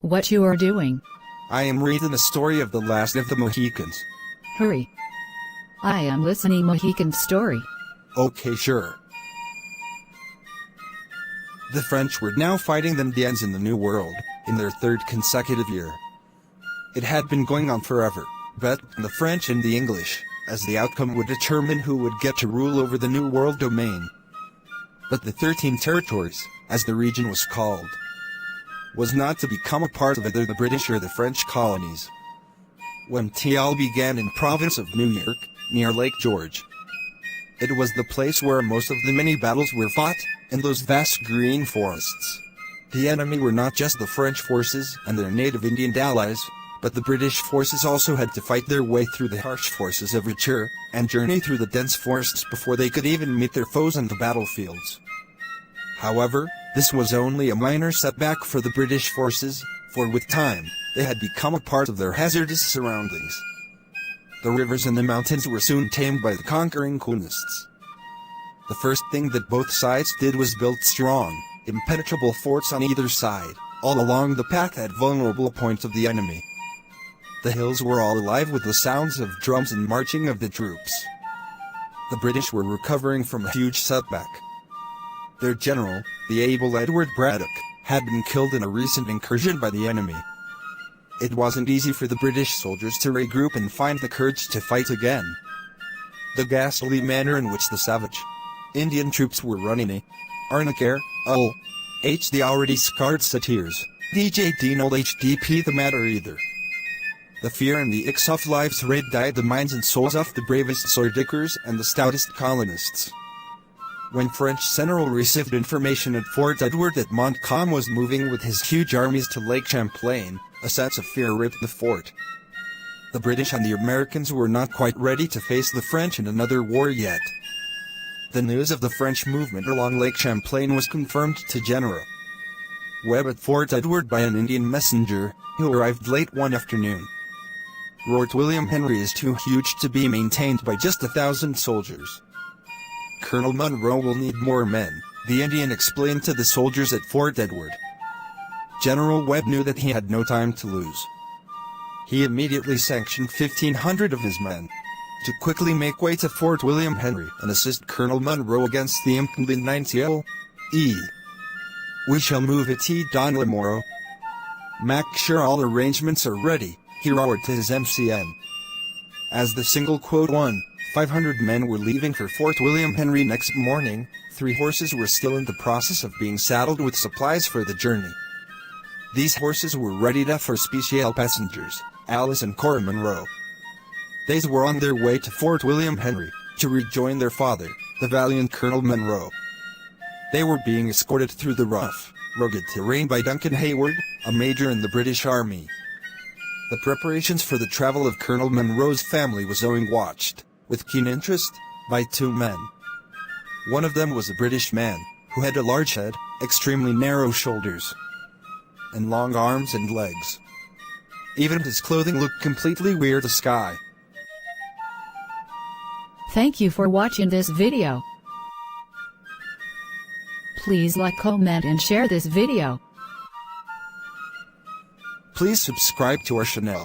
What you are doing? I am reading the story of the last of the Mohicans. Hurry. I am listening Mohican's story. Okay, sure. The French were now fighting the Indians in the New World, in their third consecutive year. It had been going on forever, but the French and the English, as the outcome would determine who would get to rule over the New World domain. But the 13 territories, as the region was called, was not to become a part of either the British or the French colonies. When all began in province of New York, near Lake George. It was the place where most of the many battles were fought, in those vast green forests. The enemy were not just the French forces and their native Indian allies, but the British forces also had to fight their way through the harsh forces of Richer, and journey through the dense forests before they could even meet their foes on the battlefields. However, this was only a minor setback for the British forces, for with time, they had become a part of their hazardous surroundings. The rivers and the mountains were soon tamed by the conquering colonists. The first thing that both sides did was build strong, impenetrable forts on either side, all along the path at vulnerable points of the enemy. The hills were all alive with the sounds of drums and marching of the troops. The British were recovering from a huge setback. Their general, the able Edward Braddock, had been killed in a recent incursion by the enemy. It wasn't easy for the British soldiers to regroup and find the courage to fight again. The ghastly manner in which the savage Indian troops were running Arnaquer, the already scarred satyrs, DJ Dino HDP the matter either. The fear and the icks of life's raid dyed the minds and souls of the bravest sword-diggers and the stoutest colonists. When French General received information at Fort Edward that Montcalm was moving with his huge armies to Lake Champlain, a sense of fear ripped the fort. The British and the Americans were not quite ready to face the French in another war yet. The news of the French movement along Lake Champlain was confirmed to General Webb at Fort Edward by an Indian messenger, who arrived late one afternoon. Fort William Henry is too huge to be maintained by just 1,000 soldiers. Colonel Munro will need more men, the Indian explained to the soldiers at Fort Edward. General Webb knew that he had no time to lose. He immediately sanctioned 1,500 of his men to quickly make way to Fort William Henry and assist Colonel Munro against the incumbent 90 We shall move at Don Lamoro. Make sure all arrangements are ready, he roared to his MCN. As the single quote 500 men were leaving for Fort William Henry next morning, 3 horses were still in the process of being saddled with supplies for the journey. These horses were readied up for special passengers, Alice and Cora Munro. They were on their way to Fort William Henry, to rejoin their father, the valiant Colonel Munro. They were being escorted through the rough, rugged terrain by Duncan Hayward, a major in the British Army. The preparations for the travel of Colonel Munro's family was being watched, with keen interest, by 2 men. One of them was a British man, who had a large head, extremely narrow shoulders, and long arms and legs. Even his clothing looked completely weird to sky. Thank you for watching this video. Please like, comment and share this video. Please subscribe to our channel.